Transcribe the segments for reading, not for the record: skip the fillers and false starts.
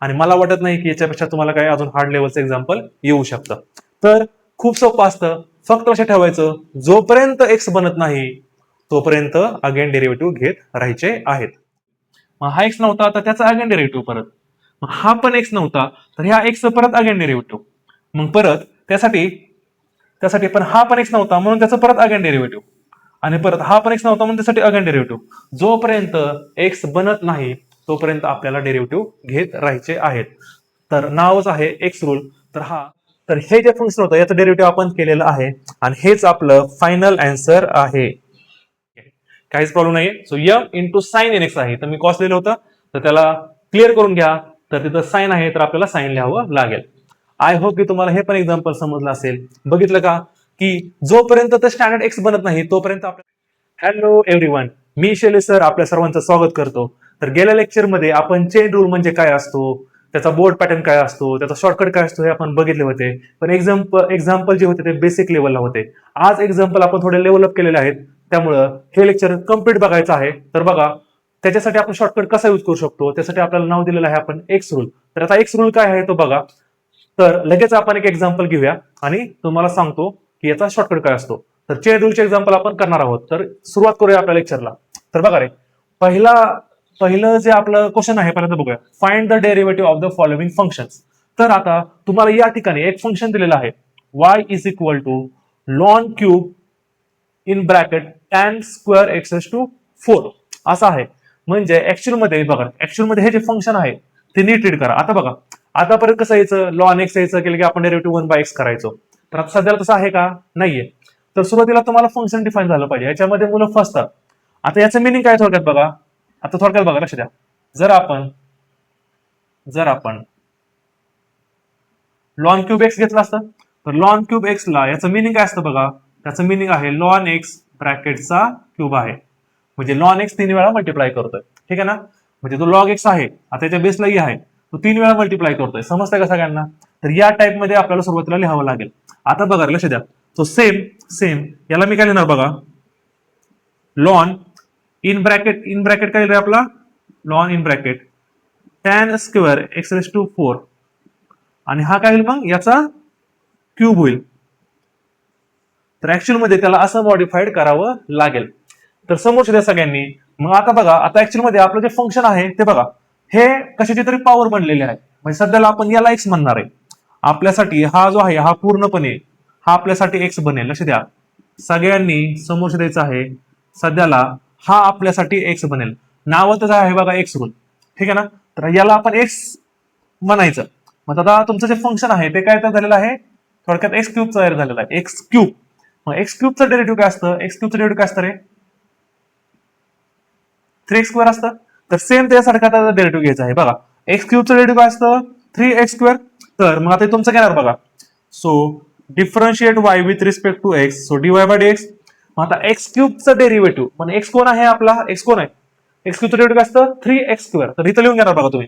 आणि मला वाटत नाही की याच्यापेक्षा तुम्हाला काही अजून हार्ड लेवलचं एक्झाम्पल येऊ शकतं. तर खूप सोपं असतं, फक्त लक्षात ठेवायचं जोपर्यंत एक्स बनत नाही तोपर्यंत अगेन डेरिव्हेटिव्ह घेत राहायचे आहेत. मग हा एक्स नव्हता तर त्याचा अगेन डेरिव्हेटिव्ह परत, मग हा पण एक्स नव्हता तर ह्या एक्स परत अगेन डेरिव्हेटिव्ह, मग परत त्यासाठी त्यासाठी पण हा पण एक्स नव्हता म्हणून त्याचं परत अगेन डेरिव्हेटिव्ह, आणि परत हा पण एक्स नव्हता म्हणून त्यासाठी अगेन डेरिव्हेटिव्ह. जोपर्यंत एक्स बनत नाही तोपर्यंत आपल्याला डेरिव्हेटिव्ह घेत राहायचे आहेत. तर नावच आहे एक्स रूल. तर हे जे फंक्शन होतं याचं डेरिव्हेटिव्ह आपण केलेलं आहे आणि हेच आपलं फायनल आन्सर आहे. काहीच प्रॉब्लेम नाही. सो यम इंटू साइन एन एक्स आहे, तर मी कॉस लिहिलं होतं तर त्याला क्लिअर करून घ्या. तर तिथं साइन आहे तर आपल्याला साइन लिहावं लागेल. आय होप की तुम्हाला हे पण एक्झाम्पल समजलं असेल. बघितलं का की जोपर्यंत ते स्टँडर्ड एक्स बनत नाही तोपर्यंत हॅलो एव्हरीवन, मी शैलेश सर आपल्या सर्वांचं स्वागत करतो. तर गेल्या लेक्चरमध्ये आपण चेन रूल म्हणजे काय असतो, त्याचा बोर्ड पॅटर्न काय असतो, त्याचा शॉर्टकट काय असतो हे आपण बघितले होते. पण एक्झाम्पल जे होते ते बेसिक लेवलला होते. आज एक्झाम्पल आपण थोडे लेवलअप केलेले आहेत, त्यामुळं हे लेक्चर कम्प्लीट बघायचं आहे. तर बघा, त्याच्यासाठी आपण शॉर्टकट कसा यूज करू शकतो त्यासाठी आपल्याला नाव दिलेलं आहे आपण एक्स रूल. तर आता एक्स रूल काय आहे तो बघा. तर लगेच आपण एक एक्झाम्पल घेऊया आणि तुम्हाला सांगतो की याचा शॉर्टकट काय असतो. तर चेन रूलचे एक्झाम्पल आपण करणार आहोत. तर सुरुवात करूया आपल्या लेक्चरला. तर बघा रे, पहिलं जे आपलं क्वेश्चन आहे पहिल्यांदा बघूया. Find the derivative of the following functions. तर आता तुम्हाला या ठिकाणी एक फंक्शन दिलेलं आहे, y is equal to ln cube in bracket tan square x raise to 4 असं आहे. म्हणजे ऍक्च्युअल मध्ये बघा, ऍक्च्युअल मध्ये हे जे फंक्शन आहे ते नीट रीड करा. आता बघा, आतापर्यंत कसं यायचं, लॉन एक्स यायचं केलं की आपण डेरिव्हेटिव्ह 1 बाय एक्स करायचो. तर आता सध्याला तसं आहे का, नाहीये. तर सुरुवातीला तुम्हाला फंक्शन डिफाईन झालं पाहिजे, याच्यामध्ये मुलं फसतात. आता याचं मिनिंग काय थोडक्यात बघा. आता थोडक्यात बघा, लक्ष द्या. जर आपण लॉन क्यूब एक्स घेतला असतं तर लॉन क्यूब एक्स ला याचं मिनिंग काय असतं बघा. त्याचं मिनिंग आहे लॉन एक्स ब्रॅकेटचा क्यूब आहे, म्हणजे लॉन एक्स 3 वेळा मल्टिप्लाय करतोय. ठीक आहे ना, म्हणजे तो लॉग एक्स आहे, आता त्याच्या बेसला आहे, तो 3 वेळा मल्टिप्लाय करतोय. समजतंय का सगळ्यांना. तर या टाइप मध्ये आपल्याला सुरुवातीला लिहावं लागेल. आता बघा, लक्ष द्या. तो सेम याला मी काय लिहिणार बघा, लॉन इन ब्रॅकेट काय लिहिलं आपला, ln in bracket tan square x raise to 4, आणि हा काय होईल मग याचा क्यूब होईल. तर ऍक्च्युअल मध्ये त्याला असं मॉडिफाईड करावं लागेल. तर समोर द्या सगळ्यांनी. मग आता बघा, आता ऍक्च्युअल मध्ये आपलं जे फंक्शन आहे ते बघा, हे कशाची तरी पॉवर बनलेले आहे. म्हणजे सध्याला आपण याला एक्स म्हणणार आहे. आपल्यासाठी हा जो आहे हा पूर्णपणे हा आपल्यासाठी एक्स बनेल. लक्ष द्या सगळ्यांनी, समोर द्यायचं आहे. सध्याला हा आपल्यासाठी एक्स बनेल. नावातच आहे बघा एक्स रूल. ठीक आहे ना. तर याला आपण एक्स म्हणायचं. मग आता तुमचं जे फंक्शन आहे ते काय तयार झालेलं आहे, थोडक्यात एक्स क्यूब तयार झालेला आहे. X cube. मग एक्स क्यूबचं डेरिव्हेटिव्ह काय असतं, एक्स क्यूबचं डेरिव्हेटिव्ह काय असतं रे, 3x² असतं. तर सेम त्यासारखं आता डेरिव्हेटिव्ह घ्यायचं आहे बघा. एक्स क्यूबचं डेरिव्हेटिव्ह काय असतं, 3x². तर मग आता तुमचं घेणार बघा. So differentiate y with respect to x, so dy by dx. मग आता एक्स क्यूबचं डेरिव्हेटिव्ह, पण एक्स कोण आहे आपला, एक्स कोण आहे, एक्स क्यूबचं डेरिव्हेटिव्ह असतं 3x². तर इथं लिहून घेणार बघा तुम्ही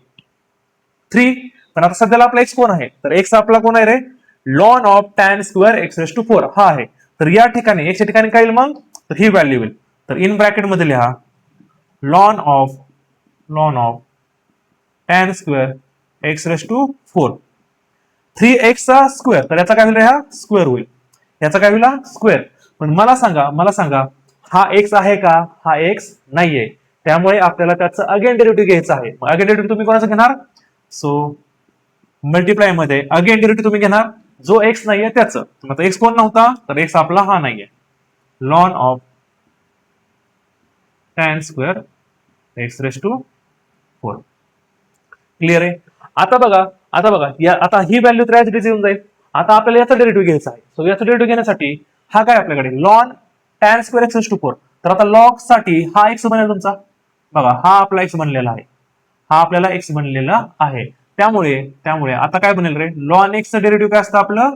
3. पण आता सध्याला आपला एक्स कोण आहे, तर एक्स आपला कोण आहे रे, ln of tan square x raise to 4 हा आहे. तर या ठिकाणी एक्सच्या ठिकाणी काय येईल मग, तर ही व्हॅल्यू येईल. तर इन ब्रॅकेट मध्ये लिहा ln of tan square x raise to 4, 3x चा स्क्वेअर. तर याचा काय होईल, हा स्क्वेअर होईल. याचा काय होईल, स्क्वेअर. पण मला सांगा हा एक्स आहे का, हा एक्स नाहीये. त्यामुळे आपल्याला त्याचं अगेन डेरिव्हेटिव्ह घ्यायचं आहे. अगेन डेरिव्हेटिव्ह तुम्ही कोणाचं घेणार, सो मल्टिप्लाय मध्ये अगेन डेरिव्हेटिव्ह तुम्ही घेणार जो एक्स नाहीये त्याचं. आता एक्स कोण नव्हता, तर एक्स आपला हा नाहीये. Ln of tan square x raise to 4. Clear आहे. आता ही व्हॅल्यू तर ऍज इट इज येऊन जाईल. आता आपल्याला याचा डेरिव्हेटिव्ह घ्यायचा आहे. सो याचा डेरिव्हेटिव्ह घेण्यासाठी हा काय आपल्याकडे ln tan square x raise to 4. तर आता लॉग साठी हा एक्स बनेल तुमचा. बघा हा आपला एक्स बनलेला आहे, हा आपल्याला एक्स बनलेला आहे. त्यामुळे आता काय बनेल रे, लॉन एक्स चं डेरिव्हेटिव्ह काय असतं आपलं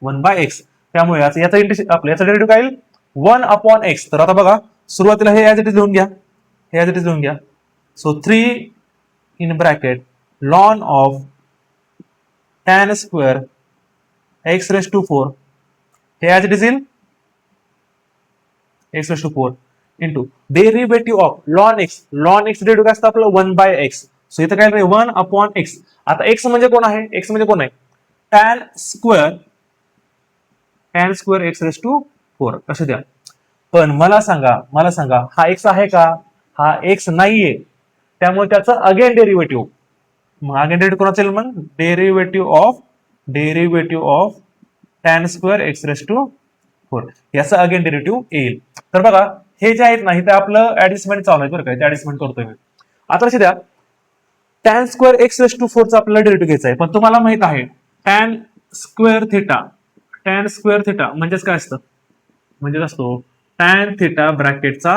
1 बाय एक्स. त्यामुळे याचा डेरिव्हेटिव्ह काय येईल 1 अपॉन एक्स. तर आता बघा सुरुवातीला हे ऍज इट इज लिहून घ्या. So 3 in bracket ln of tan square x raise to 4, हे ऍज इट इज येईल x raise to 4 into derivative of ln x. Derivative काय असतं आपलं 1 बाय एक्स. सो इथं काय 1/x. आता x म्हणजे कोण आहे? x म्हणजे कोण आहे? tan square x raise to 4 असं द्या. पण मला सांगा हा x आहे का? हा x नाहीये, त्यामुळे त्याचं अगेन डेरिव्हेटिव्ह. मग अगेन डेरिव्हेटिव्ह कोणाचं येईल? मग derivative of tan square x raise to 4 याचं अगेन डेरिव्हेटिव्ह येईल. तर बघा हे जे आहेत ना, इथे आपलं ऍडजस्टमेंट चालू आहे बरं का, ऍडजस्टमेंट करतोय मी. आता लक्ष द्या, tan square x raise to 4 चा आपल्याला डेरिव्हेटिव्ह घ्यायचा आहे, पण तुम्हाला माहित आहे tan स्क्वेअर थिटा म्हणजेच काय असतं? म्हणजेच असतो tan थिटा ब्रॅकेटचा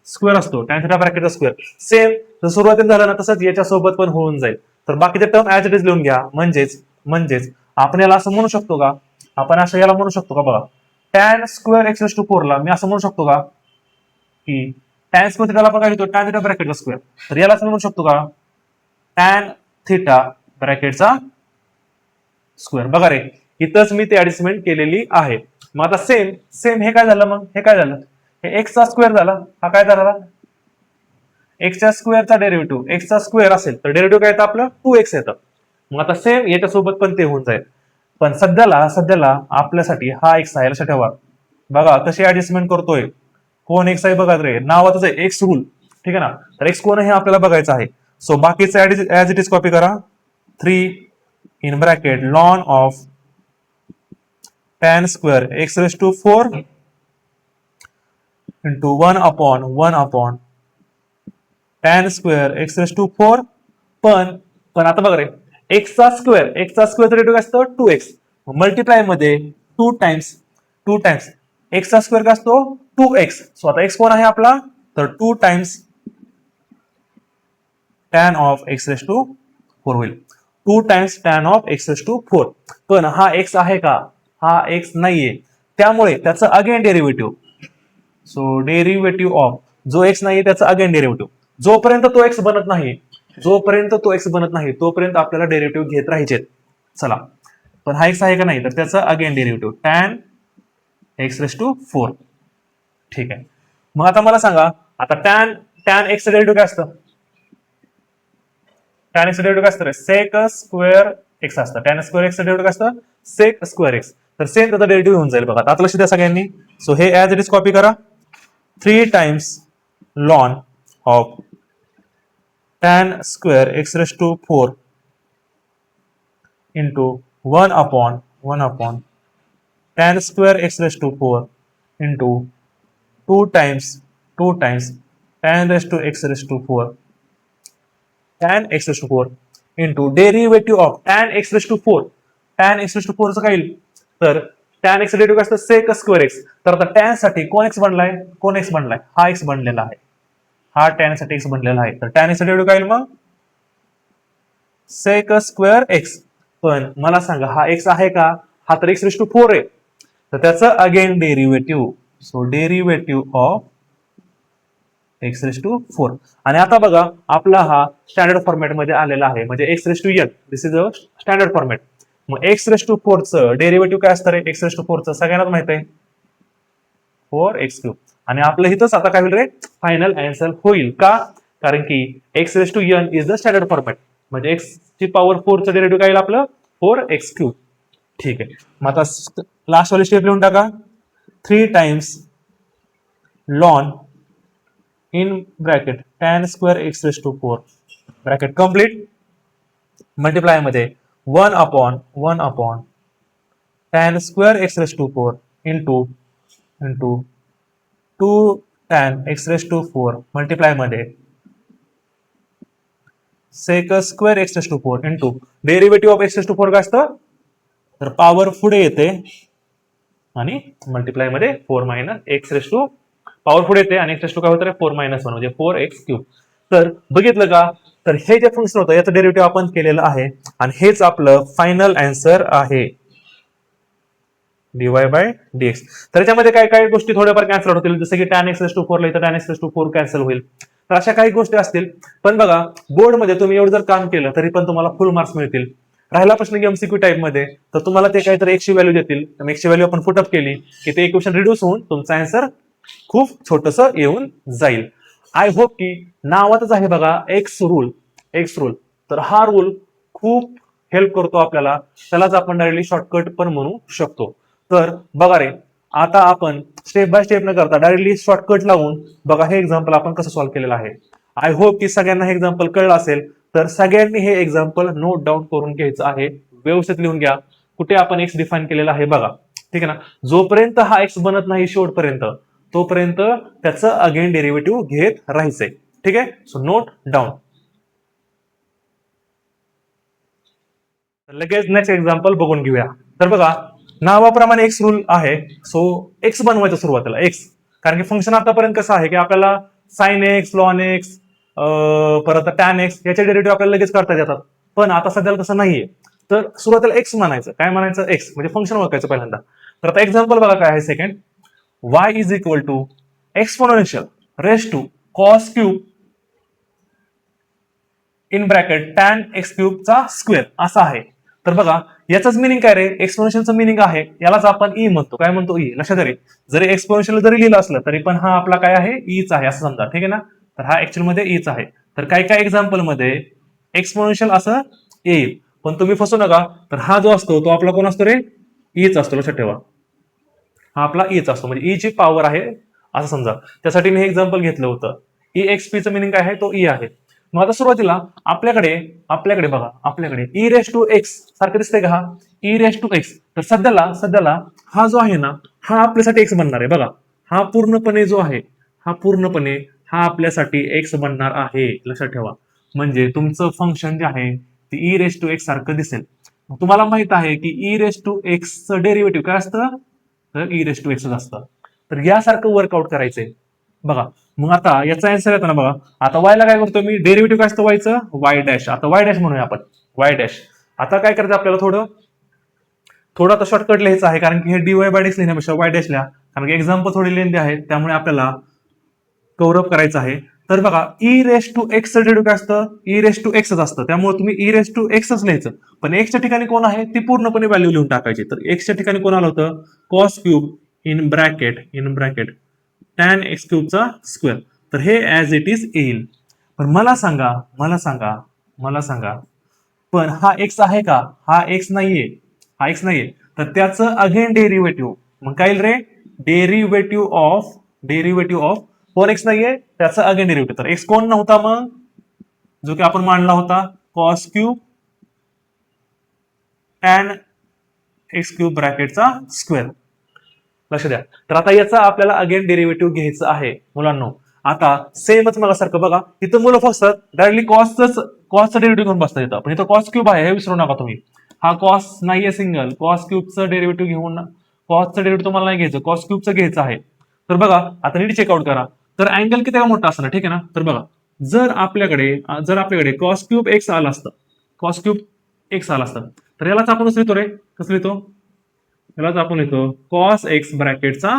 स्क्वेअर असतो, tan थिटा ब्रॅकेटचा स्क्वेअर. सेम सुरुवातीला झालं ना तसंच याच्या सोबत पण होऊन जाईल. तर बाकीचे टर्म ऍज इट इज लिहून घ्या. म्हणजेच आपण याला असं म्हणू शकतो का? आपण असं याला म्हणू शकतो का? बघा, tan square x raise to 4 ला मी असं म्हणू शकतो का की tan स्क्वेअर थिटाला आपण काय लिहितो? tan थिटा ब्रॅकेटचा स्क्वेअर. तर याला असं म्हणू शकतो का? tan थिटा ब्रॅकेटचा स्क्वेअर. बघा रे, इथंच मी ते ऍडजस्टमेंट केलेली आहे. मग आता सेम हे काय झालं? मग हे काय झालं? हे x चा स्क्वेअर झाला. हा काय झाला? x च्या स्क्वेअरचा डेरिव्हेटिव्ह. x चा स्क्वेअर असेल तर डेरिव्हेटिव्ह काय येतं आपलं? 2x येतं. मग आता सेम याच्यासोबत पण ते होऊन जाईल. पण सध्याला आपल्यासाठी हा x आहे, लक्षात ठेवा. बघा कशी ऍडजस्टमेंट करतोय. कोण x आहे बघा रे, नावातच आहे x रूल, ठीक आहे ना. तर x कोण आहे हे आपल्याला बघायचं आहे. सो बाकीचं ऍज इट इज कॉपी करा. 3 in bracket ln of tan square x raise to 4 into 1/1 tan square x raise to 4. पण आता बघा रे, x चा स्क्वेअर डेरिव्हेटिव्ह असतो 2x. मल्टिप्लाय मध्ये 2 टाइम्स x चा स्क्वेअर काय असतो? 2x. सो आता x कोण आहे आपला? तर 2 times tan of x raise to 4 होईल. 2 times tan of x raise to 4. पण हा x आहे का? हा x नाहीये, त्यामुळे त्याचं again derivative. So derivative of जो x नाहीये त्याचं अगेन डेरिव्हेटिव्ह. जोपर्यंत तो x बनत नाही तोपर्यंत आपल्याला डेरिव्हेटिव्ह घेत राहायचे. चला, पण हा x आहे का नाही? तर त्याचं again derivative tan x raise to 4. ठीक आहे. मग आता मला सांगा, आता tan x डेरिव्हेटिव्ह काय असतं? tan x डेरिव्हेटिव्ह काय असतं? सेक स्क्वेअर x असतं. tan स्क्वेअर x डेरिव्हेटिव्ह काय असतं? Sec square x. तर सेम त्याचा डेरिव्हेटिव्ह होऊन जाईल. बघा आता लक्ष द्या सगळ्यांनी. सो हे ऍज इट इज कॉपी करा. 3 times ln of tan square x raise to 4 into 1/1 tan square x raise to 4 into 2 times tan raise to x raise to 4 tan x raise to 4 into derivative of tan x raise to 4. tan x raise to 4 चं काय येईल? तर tan x derivative असतं sec square x. तर आता tan साठी कोण x बनलाय? हा x बनलेला आहे. हा tan साठी x बनलेला आहे. तर tan x डेरिव्हेटिव्ह काय येईल मग? Sec square x. पण मला सांगा हा x आहे का? हा तर x रेस टू 4 आहे. तर त्याचं again derivative. So derivative of x raise to 4. आणि आता बघा आपला हा स्टँडर्ड फॉर्मॅट मध्ये आलेला आहे, म्हणजे x raise to n. This is a standard format. मग x रेस टू 4 चं डेरिव्हेटिव्ह काय असतं रे? x रेस टू 4 चं सगळ्यांनाच माहित आहे, 4x3. आणि आपलं इथंच आता काय होईल रे? फायनल आन्सर होईल का? कारण की x raise to n is the standard format. म्हणजे x ची पॉवर 4 चं डेरिव्हेटिव्ह काय येईल आपलं? 4x3. ठीक आहे. मग आता लास्ट वाली स्टेप लिहून टाका. 3 times ln in bracket tan square x raise to 4 bracket complete. Multiply मध्ये 1/1 tan square x raise to 4 into 2 tan x raise to 4 multiply मध्ये sec square x raise to 4 into derivative of x raise to 4 काय असतं? तर power पुढे येते आणि multiply मध्ये 4 - x raise to power पुढे येते आणि x रेस टू काय होतं? 4 - 1 म्हणजे 4x3. तर बघितलं का? तर हे जे फंक्शन होतं याचं डेरिव्हेटिव्ह आपण केलेलं आहे आणि हेच आपलं फायनल आन्सर आहे, dy बाय dx. तर याच्यामध्ये काय काय गोष्टी थोड्याफार कॅन्सल होतील, जसं की tan x रेस टू 4 ला इथं tan x raise to 4 cancel होईल. तर अशा काही गोष्टी असतील. पण बघा बोर्डमध्ये तुम्ही एवढं जर काम केलं तरी पण तुम्हाला फुल मार्क्स मिळतील. राहिला प्रश्न की एमसीक्यू टाइप मध्ये, तर तुम्हाला ते काहीतरी x ची व्हॅल्यू देतील. तर x ची व्हॅल्यू आपण पुटअप केली की ते इक्वेशन रिड्यूस होऊन तुमचा आन्सर खूप छोटस येऊन जाईल. आय होप की नावातच आहे बघा एक्स रूल, एक्स रूल. तर हा रूल खूप हेल्प करतो आपल्याला, त्यालाच आपण डायरेक्टली शॉर्टकट पण म्हणू शकतो. तर बघा रे, आता आपण स्टेप बाय स्टेप न करता डायरेक्टली शॉर्टकट लावून बघा हे एक्झाम्पल आपण कसं सॉल्व्ह केलेलं आहे. आय होप की सगळ्यांना हे एक्झाम्पल कळलं असेल. तर सगळ्यांनी हे एक्झाम्पल नोट डाऊन करून घ्यायचं आहे, व्यवस्थित लिहून घ्या. कुठे आपण एक्स डिफाईन केलेला आहे बघा, ठीक आहे ना. जोपर्यंत हा एक्स बनत नाही शेवटपर्यंत, तोपर्यंत त्याचं अगेन डेरिव्हेटिव्ह घेत राहायचंय, ठीक आहे. So note down. लगेच नेक्स्ट एक्झाम्पल बघून घेऊया. तर बघा, नावाप्रमाणे एक्स रूल आहे. सो एक्स बनवायचं सुरुवातीला एक्स, कारण की फंक्शन आतापर्यंत कसं आहे की आपल्याला साइन एक्स, लॉन एक्स, परत टॅन एक्स याचे डेरिव्हेटिव्ह आपल्याला लगेच करता येतात. पण आता सध्याला तसं नाहीये. तर सुरुवातीला एक्स म्हणायचं. काय म्हणायचं? एक्स म्हणजे फंक्शन ओळखायचं पहिल्यांदा. तर आता एक्झाम्पल बघा काय आहे second. y is equal to exponential raise to cos cube in bracket tan x cube चा स्क्वेअर असं आहे. तर बघा, याचाच मिनिंग काय रे? एक्सपोनेन्शियलचं मिनिंग आहे, यालाच आपण ई म्हणतो. काय म्हणतो? ई. लक्षात रे, जरी एक्सपोनेन्शियल जरी लिहिलं असलं तरी पण हा आपला काय आहे? ईच आहे असं समजा, ठीक आहे ना. तर हा ऍक्च्युअल मध्ये ईच आहे. तर काही काही एक्झाम्पल मध्ये एक्सपोनेन्शियल असं येईल, पण तुम्ही फसू नका. तर हा जो असतो तो आपला कोण असतो रे? ईच असतो, लक्षात ठेवा. हा आपला ईच असतो, म्हणजे ई ची पॉवर आहे असं समजा. त्यासाठी मी हे एक्झाम्पल घेतलं होतं. ई एक्स पी चं मिनिंग काय आहे? तो ई आहे. मग आता सुरुवातीला आपल्याकडे आपल्याकडे बघा, आपल्याकडे ई रेस टू एक्स सारखं दिसतंय का? हा ई रेस टू एक्स. तर सध्याला हा जो आहे ना, हा आपल्यासाठी एक्स बनणार आहे बघा. हा पूर्णपणे जो आहे, हा पूर्णपणे हा आपल्यासाठी एक्स बनणार आहे, लक्षात ठेवा. म्हणजे तुमचं फंक्शन जे आहे ते ई रेस टू एक्स सारखं दिसेल. तुम्हाला माहित आहे की ई रेस टू एक्सचं डेरिव्हेटिव्ह काय असतं? तर ई रेस टू एक्स असतं. तर यासारखं वर्कआउट करायचंय बघा. मग आता याचा आन्सर येतो ना बघा. आता वायला काय करतो मी? डेरिव्हेटिव्ह काय असतं वायचं? Y dash. आता वाय डॅश म्हणूया आपण, वाय डॅश. आता काय करायचं आपल्याला? थोडं थोडं आता शॉर्टकट लिहायचं आहे, कारण की हे dy बाय डॅश लिहिण्यापेक्षा वाय डॅश लिहा, कारण की एक्झाम्पल थोडी लेंदी आहे, त्यामुळे आपल्याला कव्हर करायचं आहे. तर बघा, e raise to x derivative काय असतं? ई रेस टू एक्सच असतं. त्यामुळे तुम्ही ई रेस टू एक्सच लिहायचं. पण एक्सच्या ठिकाणी कोण आहे ती पूर्णपणे व्हॅल्यू लिहून टाकायची. तर एक्सच्या ठिकाणी कोण आलं होतं? Cos cube in bracket tan x क्यूबचा स्क्वेअर. तर हे ऍज इट इज येईल. पण मला सांगा, पण हा एक्स आहे का? हा एक्स नाहीये, हा एक्स नाहीये. तर त्याचं अगेन डेरिव्हेटिव्ह मग काय येईल रे? डेरिव्हेटिव्ह ऑफ कोण एक्स नाहीये त्याचं अगेन डेरिव्हेटिव्ह. तर एक्स कोण नव्हता मग? जो की आपण मांडला होता cos cube tan x cube ब्रॅकेटचा स्क्वेअर. लक्ष द्या. तर आता याचा आपल्याला अगेन डेरिव्हेटिव्ह घ्यायचं आहे मुलांनो. आता सेमच मगासारखं बघा, इथं मुलं फक्त डायरेक्टली कॉसचं डेरिव्हेटिव्ह घेऊन बसता येतं, पण इथं कॉस क्यूब आहे हे विसरू नका तुम्ही. हा कॉस नाहीये सिंगल, कॉस क्यूबचं डेरिव्हेटिव्ह घेऊन कॉसचं डेरिव्हेटिव्ह तुम्हाला नाही घ्यायचं, कॉस क्यूबचं घ्यायचं आहे. तर बघा, आता नीट चेकआउट करा. तर अँगल किती मोठा असणार, ठीक आहे ना. तर बघा, जर आपल्याकडे कॉस क्यूब एक्स आला असतं, कॉस क्यूब एक्स आला असतं, तर यालाच आपण कसं लिहितो रे? कसं लिहितो? यालाच आपण लिहितो कॉस एक्स ब्रॅकेटचा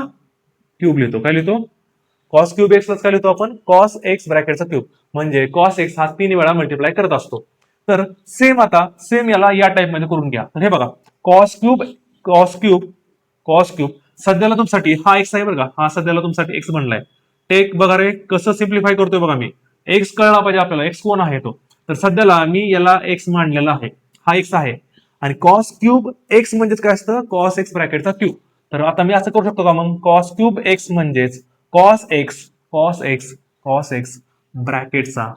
क्यूब लिहितो. काय लिहितो? कॉस क्यूब एक्स काय लिहितो आपण? कॉस एक्स ब्रॅकेटचा क्यूब. म्हणजे कॉस एक्स हा 3 वेळा मल्टिप्लाय करत असतो. तर सेम याला या टाइप मध्ये करून घ्या. तर हे बघा, cos cube cos cube cos cube सध्याला तुमच्यासाठी हा एक्स आहे बरं का, हा सध्याला तुमच्यासाठी एक्स बनलाय. टेक बघा रे, कसं सिम्प्लिफाय करतोय बघा मी. एक्स कळला पाहिजे आपल्याला, एक्स कोण आहे तो. तर सध्याला मी याला एक्स मांडलेला आहे, हा एक्स आहे. आणि कॉस क्यूब एक्स म्हणजेच काय असतं? कॉस एक्स ब्रॅकेटचा क्यूब. तर आता मी असं करू शकतो का मग? कॉस क्यूब एक्स म्हणजेच कॉस एक्स ब्रॅकेटचा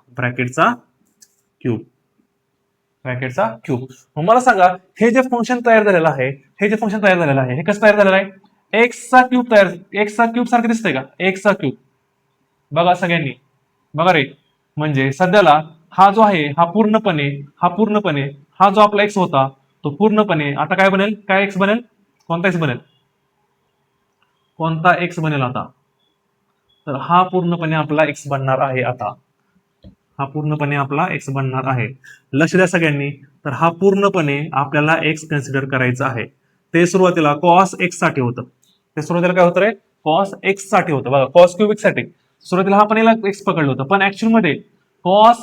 क्यूब. मग मला सांगा, हे जे फंक्शन तयार झालेलं आहे, हे कसं तयार झालेलं आहे? एक्सचा क्यूब सारखं दिसतंय का? एक्सचा क्यूब बघा सगळ्यांनी, बघा रे. म्हणजे सध्याला हा जो आहे हा पूर्णपणे हा जो आपला एक्स होता तो पूर्णपणे आता काय बनेल? काय एक्स बनेल? कोणता एक्स बनेल? कोणता एक्स बनेल आता? तर हा पूर्णपणे आपला एक्स बनणार आहे आता. हा पूर्णपणे आपला एक्स बनणार आहे. लक्ष द्या सगळ्यांनी. तर हा पूर्णपणे आपल्याला एक्स कन्सिडर करायचा आहे. ते सुरुवातीला कॉस एक्स साठी होतं. ते सुरुवातीला काय होतं रे? कॉस एक्स साठी होतं बघा, कॉस क्यूब एक्स साठी. सुरुवातीला हा पण याला एक्स पकडलं होतं, पण ऍक्च्युअल मध्ये कॉस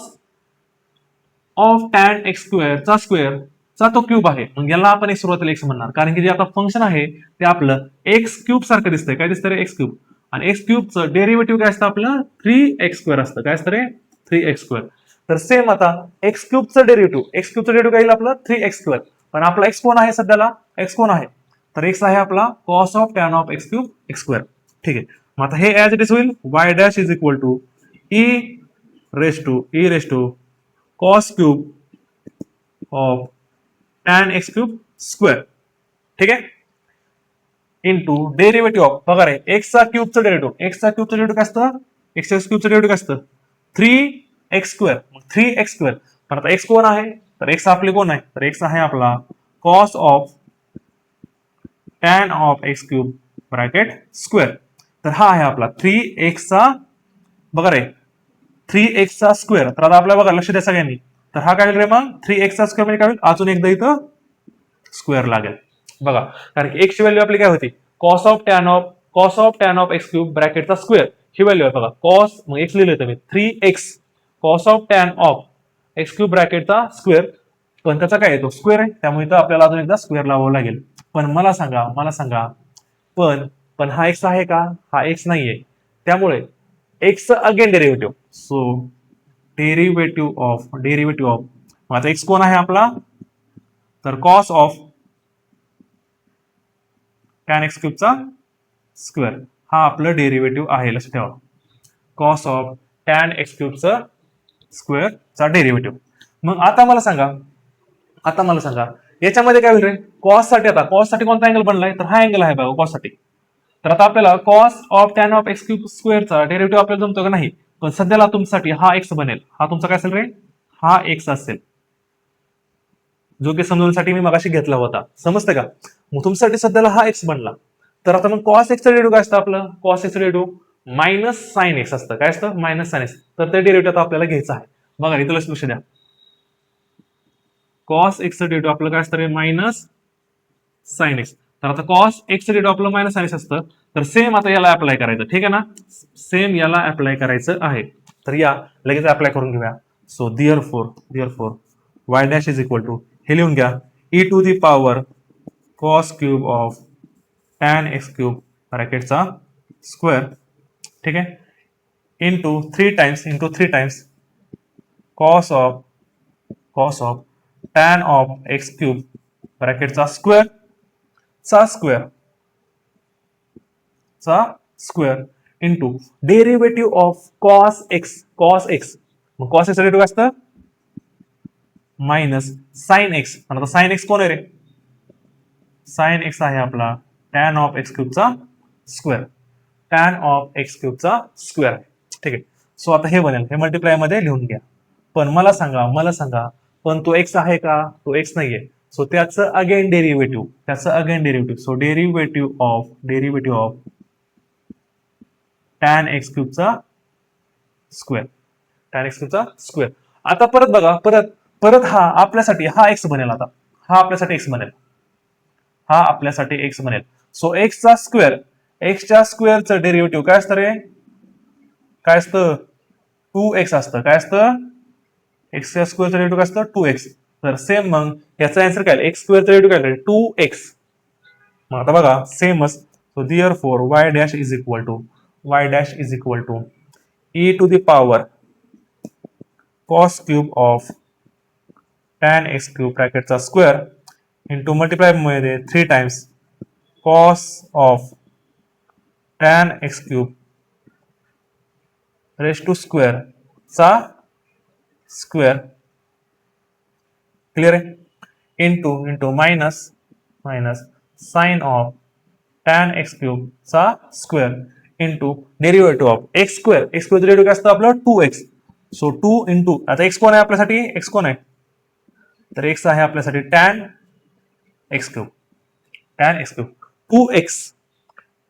ऑफ टॅन एक्स स्क्वेअरचा तो क्यूब आहे. मग याला आपण एक सुरुवातीला एक्स म्हणणार, कारण की जे आता फंक्शन आहे ते आपलं एक्स क्यूब सारखं दिसतंय. काय दिसतं रे? X cube. आणि एक्स क्यूबचं डेरिव्हेटिव्ह काय असतं आपलं? 3x² असतं. काय असतं रे? 3x². तर सेम आता एक्स क्यूबचं डेरिव्हेटिव्ह काय येईल आपलं 3x². पण आपला एक्स कोण आहे सध्याला, एक्स कोण आहे, तर एक्स आहे आपला cos of tan of x cube x². ठीक आहे, मग आता हे ऍज इट इज होईल y dash is equal to e raise to cos cube of tan x cube square. ठीक आहे, इंटू डेरिव्हेटिव्ह ऑफ, बघा रे, एक्सचा क्यूबचं डेरिव्हेटिव्ह काय असतं, एक्स क्यूबचं डेरिव्हेटिव्ह काय असतं 3x². मग 3x², पण आता एक्स कोण आहे, तर एक्स आपले कोण आहे, तर एक्स आहे आपला cos of tan of x cube bracket square. तर हा आहे आपला 3x, बघा रे 3x². तर आता आपल्याला बघा लक्ष द्या सगळ्यांनी, तर हा काय रे मग 3x² म्हणजे काय होईल, अजून एकदा इथं स्क्वेअर लागेल. बघा, कारण की एक्सची व्हॅल्यू आपली काय होती, cos of tan of x cube ब्रॅकेटचा स्क्वेअर ही व्हॅल्यू आहे. बघा कॉस, मग एक्स लिहिलं तुम्ही 3x cos of tan of x cube ब्रॅकेटचा स्क्वेअर, पण त्याचा काय येतो स्क्वेअर आहे, त्यामुळे इथं आपल्याला अजून एकदा स्क्वेअर लावावं लागेल. पण मला सांगा पण हा एक्स आहे का, हा एक्स नाहीये, त्यामुळे x again derivative. So derivative of माझा एक्स कोण आहे आपला, तर कॉस ऑफ टॅन एक्स क्यूबचा स्क्वेअर हा आपलं डेरिव्हेटिव्ह आहे. लक्षात ठेवा, कॉस ऑफ टॅन एक्स क्यूबचा स्क्वेअरचा डेरिव्हेटिव्ह. मग आता मला सांगा याच्यामध्ये काय होईल रे, कॉस साठी कोणता अँगल बनलाय, तर हा अँगल आहे बघा कॉस साठी. तर आता आपल्याला cos of tan of x cube स्क्वेअरचा डेरिव्हेटिव्ह आपल्याला जमतो का नाही, पण सध्याला तुमच्यासाठी हा एक्स बनेल, हा तुमचा काय असेल रे, हा एक्स असेल, जो की समजण्यासाठी मी मगाशी घेतला होता. समजतं का, मग तुमच्यासाठी सध्याला हा एक्स बनला. तर आता मग कॉस एक्सचं डेरिव्हेटिव्ह काय असतं आपलं, कॉस एक्सचं डेरिव्हेटिव्ह मायनस साइन एक्स असतं. काय असतं, मायनस साइन एक्स. तर ते डेरिव्हेटिव्ह आपल्याला घ्यायचं आहे. बघा इथं लक्ष द्या, कॉस एक्सचं डेरिव्हेटिव्ह आपलं काय असतं रे, मायनस साइन एक्स. तर आता कॉस एक्सचं डेरिव्हेटिव्ह आपलं मायनस साइन एक्स असतं. तर सेम आता याला अप्लाय करायचं. ठीक आहे ना, सेम याला अप्लाय करायचं आहे. तर या लगेच अप्लाय करून घेऊया. So therefore y dash is equal to, हे लिहून घ्या, e to the power cos cube of tan x cube ब्रॅकेटचा स्क्वेअर. ठीक आहे, into three times cos of tan of x cube ब्रॅकेटचा square into derivative of cos x. मग cos x derivative असतं minus sine x. आणि आता sine x कोण आहे रे, साइन एक्स आहे आपला टॅन ऑफ एक्स क्यूबचा स्क्वेअर. ठीक आहे, सो आता हे बनेल, हे मल्टिप्लाय मध्ये लिहून घ्या. पण मला सांगा पण तो एक्स आहे का, तो एक्स नाहीये. सो त्याचं again derivative. So derivative of tan x क्यूबचा स्क्वेअर. आता परत बघा, परत हा आपल्यासाठी हा एक्स बनेल. आता हा आपल्यासाठी एक्स बनेल. सो एक्सच्या स्क्वेअरचं डेरिव्हेटिव्ह काय असतं रे, काय असतं 2x असतं. काय असतं, एक्सच्या स्क्वेअरचं डेरिव्हेटिव्ह काय असतं 2x. तर सेम मग याचा आन्सर काय, एक्स स्क्वेअरचं डेरिव्हेटिव्ह काय 2x. मग आता बघा सेमच. So therefore y dash is equal to e to the power cos cube of tan x cube ब्रॅकेटचा स्क्वेअर इंटू मल्टिप्लाय मध्ये 3 times cos of tan x cube raise to square चा square. Clear आहे, into minus sine of tan x cube चा square into derivative of x square. Derivative काय असतं आपलं 2x. So 2 into, आता x कोण आहे आपल्यासाठी, एक्स कोण आहे, तर एक्स आहे आपल्यासाठी tan x cube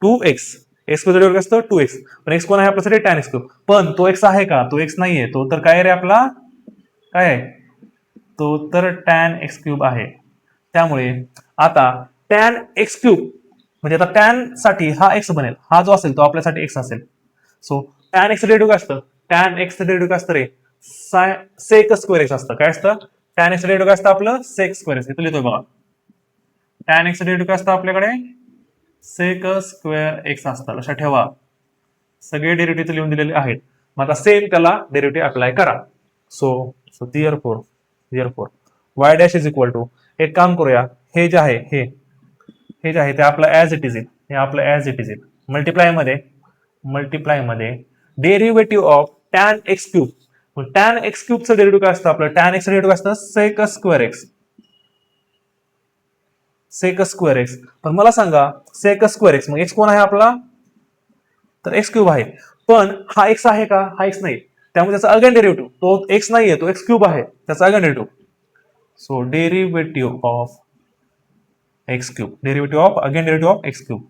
2x. X derivative असतं 2x, पण एक्स कोण आहे आपल्यासाठी टॅन एक्स क्यूब. पण तो एक्स आहे का, तो एक्स नाहीये. तो तर काय रे आपला, काय आहे तो, तर टॅन एक्स क्यूब आहे. त्यामुळे आता टॅन एक्स क्यूब म्हणजे आता टॅन साठी हा एक्स बनेल, हा जो असेल तो आपल्यासाठी एक्स असेल. सो टॅन एक्स डेरिव्हेटिव्ह काय असतं, रे सेक स्क्वेअर एक्स असतं. काय असतं, टॅन एक्स डेरिव्हेटिव्ह काय असतं आपलं, सेक स्क्वेअर एक्स. इथं लिहितोय बघा, टॅन एक्स डेरिव्हेटिव्ह काय असतं आपल्याकडे, सेक स्क्वेअर एक्स असतं. लक्षात ठेवा, सगळे डेरिव्हेटिव्ह लिहून दिलेले आहेत. मग आता सेम त्याला डेरिव्हेटिव्ह अप्लाय करा. So so therefore y dash is equal to, एक काम करूया, हे जे आहे हे जे आहे ते आपलं ऍज इट इज येईल, हे आपलं ऍज इट इज येईल. मल्टिप्लाय मध्ये derivative of tan x cube. मग टॅन एक्स क्यूबचं डेरिव्हेटिव्ह काय असतं आपलं? टॅन एक्स डेरिव्हेटिव्ह असतं sec square x. Sec square x. पण मला सांगा सेक स्क्वेअर एक्स, मग एक्स कोण आहे आपला? तर एक्स क्यूब आहे. पण हा एक्स आहे का? हा एक्स नाही. त्यामुळे त्याचा अगेन डेरिव्हेटिव्ह तो एक्स नाहीये, तो एक्स क्यूब आहे, त्याचा again derivative. So derivative of x cube, derivative of again derivative of x cube.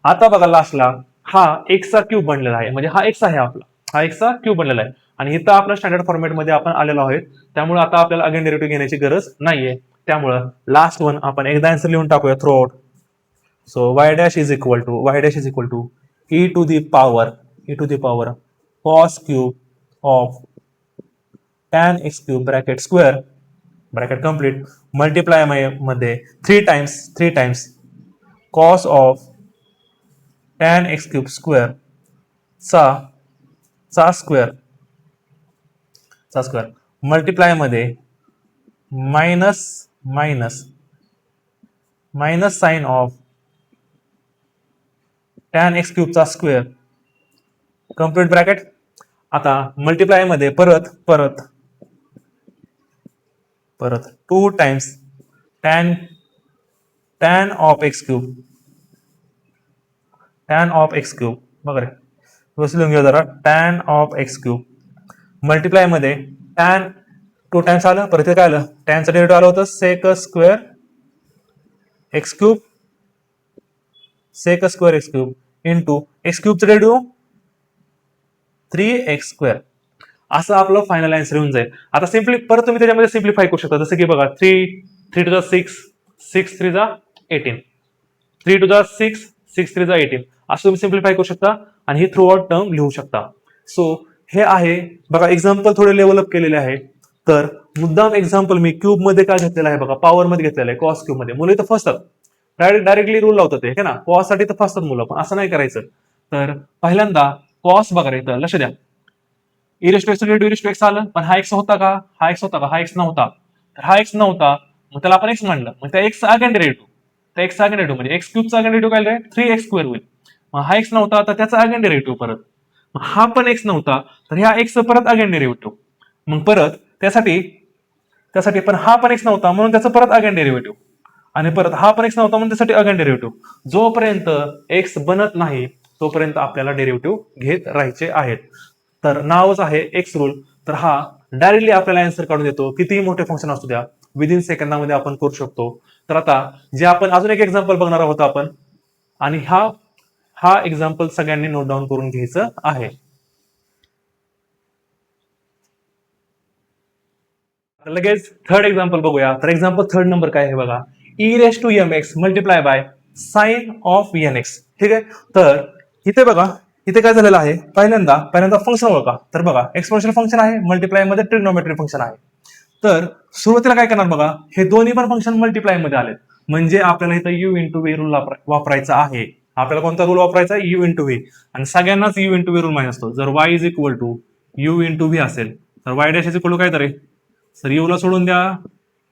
आता बघा लास्टला हा एक्सचा क्यूब बनलेला आहे, म्हणजे हा एक्स आहे आपला, हा एक्सचा क्यूब बनलेला आहे. आणि इथं आपल्या स्टँडर्ड फॉर्मॅटमध्ये आपण आलेलो आहोत, त्यामुळे आता आपल्याला अगेन डेरिव्हेटिव्ह घेण्याची गरज नाहीये. त्यामुळं लास्ट वन आपण एकदा आन्सर लिहून टाकूया throughout. So y dash is equal to e to the power cos cube of tan x cube bracket square bracket complete multiply मध्ये three times cos of tan x cube square चा square multiply मध्ये minus sine of tan x क्यूबचा square complete bracket. आता multiply मध्ये परत 2 times tan of x cube बघा रे, लिहून घेऊ जरा, tan of x cube multiply मध्ये टॅन 2 टाइम्स आलं, परत काय आलं, टॅनचं डेरिव्हेटिव्ह आलं होतं sec square x cube into x क्यूबचं डेरिव्हेटिव्ह 3x स्क्वेअर. असं आपलं फायनल आन्सर येऊन जाईल. आता परत तुम्ही त्याच्यामध्ये सिम्प्लिफाय करू शकता, जसं की बघा 3 to the 6, 6 3 जा 18, 3 to the 6, 6 3 जा 18, असं तुम्ही सिम्प्लिफाय करू शकता आणि ही थ्रू आउट टर्म लिहू शकता. सो हे आहे बघा, एक्झाम्पल थोडे लेवलअप केलेले आहे. तर मुद्दाम एक्झाम्पल मी क्यूब मध्ये काय घेतलेलं आहे बघा, पॉवर मध्ये घेतलेलं आहे, कॉस क्यूब मध्ये. मुलं इथं फसतात, डायरेक्टली रूल लावतात ते, है ना, कॉस साठी तर फसतात मुलं, पण असं नाही करायचं. तर पहिल्यांदा कॉस बघा रे, तर लक्ष द्या, एक्स आलं, पण हा एक्स होता का? हा एक्स नव्हता. तर हा एक्स नव्हता, मग त्याला आपण एक्स म्हणलं, मग त्या एक्स अगेन डेरिव्हेटिव्ह म्हणजे एक्स क्यूबचा अगेन डेरिव्हेटिव्ह काय 3x स्क्वेअर होईल. मग हा एक्स नव्हता तर त्याचा अगेन डेरिव्हेटिव्ह परत, मग हा पण एक्स नव्हता तर ह्या एक्स परत अगेन डेरिव्हेटिव्ह, मग परत त्यासाठी पण हा पण एक्स नव्हता म्हणून त्याचं परत अगेन डेरिव्हेटिव्ह, आणि परत हा पण एक्स नव्हता म्हणून त्यासाठी अगेन डेरिव्हेटिव्ह. जोपर्यंत एक्स बनत नाही तोपर्यंत आपल्याला डेरिव्हेटिव्ह घेत राहायचे आहेत. तर नावच आहे एक्स रूल. तर हा डायरेक्टली आपल्याला आन्सर काढून देतो, कितीही मोठे फंक्शन असू द्या, विदिन सेकंदामध्ये आपण करू शकतो. तर आता जे आपण अजून एक एक्झाम्पल बघणार आहोत आपण, आणि हा एक्झाम्पल सगळ्यांनी नोट डाऊन करून घ्यायचं आहे. लगेच थर्ड एक्झाम्पल बघूया. तर एक्झाम्पल थर्ड नंबर काय आहे बघा, e⁻mx multiply by sine of nx. ठीक आहे. तर इथे बघा, इथे काय झालेलं आहे, पहिल्यांदा फंक्शन ओळखा. तर बघा, एक्सपोनेन्शियल फंक्शन आहे, मल्टिप्लाय मध्ये ट्रिग्नोमेट्रिक फंक्शन आहे. तर सुरुवातीला काय करणार बघा, हे दोन्ही पण फंक्शन मल्टिप्लाय मध्ये आले, म्हणजे आपल्याला इथं u इंटू व्ही रूल वापरायचा आहे. आपल्याला कोणता रूल वापरायचा आहे? u into V. आणि सगळ्यांनाच u इंटू व्ही रूल माहिती असतो. जर y is equal to u into v असेल तर y dash is equal to काय तरी, सर यू ला सोडून द्या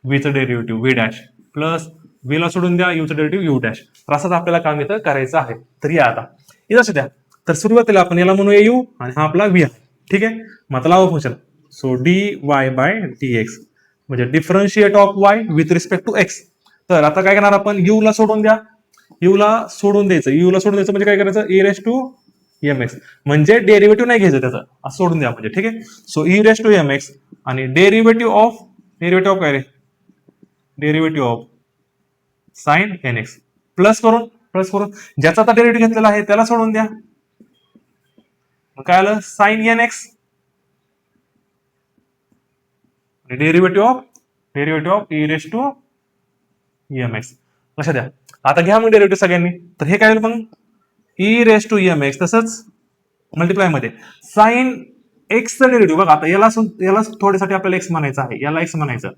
व्हीचं derivative v dash, plus v ला सोडून द्या यूचं डेरिव्हेटिव्ह यू डॅश. तर असंच आपल्याला काम इथं करायचं आहे. तर या आता इथं द्या. तर सुरुवातीला आपण याला म्हणूया यू आणि हा आपला व्ही आहे. ठीक आहे. मग आता लावा function. So dy by dx म्हणजे differentiate of y with respect to x. तर आता काय करणार आपण, यू ला सोडून द्यायचं म्हणजे काय करायचं, e⁻mx म्हणजे डेरिव्हेटिव्ह नाही घ्यायचं त्याचं, असं सोडून द्या म्हणजे. ठीक आहे. सो e⁻mx आणि डेरिव्हेटिव्ह ऑफ काय रे, derivative of sine nx plus करून ज्याचा आता डेरिव्हेटिव्ह घेतलेला आहे त्याला सोडून द्या. काय आलं, sign nx derivative of e⁻mx. लक्षात द्या. आता घ्या मग डेरिव्हेटिव्ह सगळ्यांनी. तर हे काय होईल मग, e⁻mx तसंच मल्टिप्लाय मध्ये साइन एक्सचं डेरिव्हेटिव्ह बघा. आता याला थोड्यासाठी आपल्याला एक्स म्हणायचं आहे, याला एक्स म्हणायचं.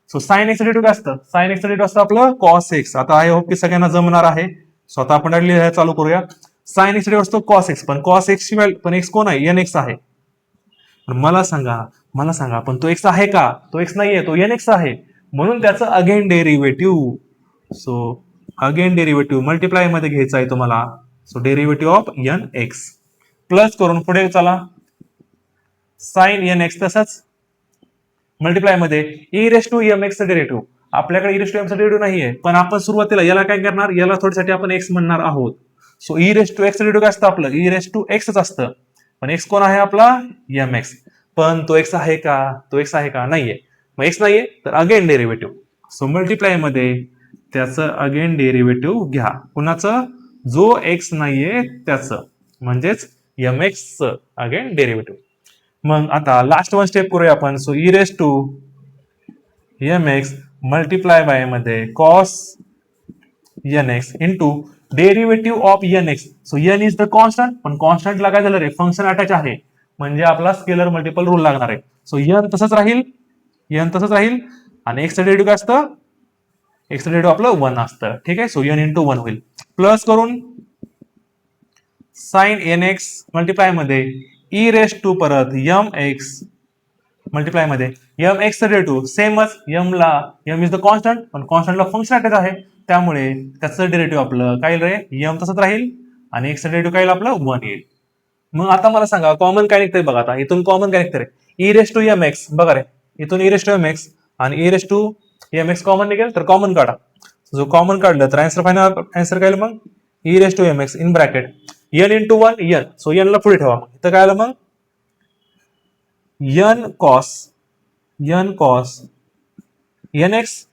सो साइन एक्स डेरिव्हेटिव्ह काय असतं, साइन एक्स डेरिव्हेटिव्ह असतं आपलं कॉस एक्स. आता आय होप की सगळ्यांना जमणार आहे. स्वतः आपण लिहायला चालू करूया. साइन एक्स डेरिव्हेटिव्ह असतो कॉस एक्स, पण कॉस एक्स शिवाय पण एक्स कोण आहे, एन एक्स आहे. पण मला सांगा पण तो एक्स आहे का? तो एक्स नाहीये, तो एन एक्स आहे. म्हणून त्याचं again derivative. So again derivative multiply मध्ये घ्यायचा आहे तुम्हाला. So derivative of n x plus करून पुढे चला साइन एन एक्स तसंच मल्टिप्लाय मध्ये e raise to m x derivative. आपल्याकडे ई रेस टू एम चा डेरिव्हेटिव्ह नाहीये, पण आपण सुरुवातीला याला काय करणार, याला थोडीसाठी आपण एक्स म्हणणार आहोत. So e raise to x derivative काय असतं आपलं, ई रेस टू एक्सच असतं. पण एक्स कोण आहे आपला, एम एक्स. पण तो एक्स आहे का, तो एक्स आहे का, नाहीये. मग एक्स नाहीये तर अगेन डेरिव्हेटिव्ह. सो मल्टिप्लाय मध्ये त्याचं अगेन डेरिव्हेटिव्ह घ्या. कुणाचं, जो एक्स नाहीये त्याचं, म्हणजेच एम एक्स अगेन डेरिव्हेटिव्ह. मग आता लास्ट वन स्टेप करूया आपण. So e raise to m x multiply by मध्ये cos n x into derivative of n x. So n is the constant, पण कॉन्स्टंटला काय झालं रे, फंक्शन अटॅच आहे, म्हणजे आपला स्केलर मल्टिपल रूल लागणार आहे. सो एन तसंच राहील, एन तसंच राहील, आणि एक्स डेरिव्हेटिव्ह काय असतं, एक्स डेरिव्हेटिव्ह आपलं 1 असतं. ठीक आहे. सो एन इंटू 1 होईल. प्लस करून साइन एन एक्स मल्टिप्लाय मध्ये ई रेस टू परत एम एक्स मल्टिप्लाय मध्ये एम एक्स डेरिव्हेटिव्ह सेमच, एम ला, एम इज द कॉन्स्टंट, पण कॉन्स्टंटला फंक्शन अटॅच आहे, त्यामुळे त्याचं डेरिव्हेटिव्ह आपलं काय रे, एम तसंच राहील, आणि एक्स डेरिव्हेटिव्ह काय आपलं 1 येईल. मग आता मला सांगा कॉमन काय निघतंय बघा. आता इथून कॉमन काय निघतंय, e raise to m x. बघा रे, इथून e raise to m x आणि e raise to m x common निघेल, तर कॉमन काढा. जो कॉमन काढलं तर आन्सर फायनल आन्सर काय मग, e raise to m x in bracket n into 1 n. So n ला पुढे ठेवा. इथं काय आलं मग, n cos n x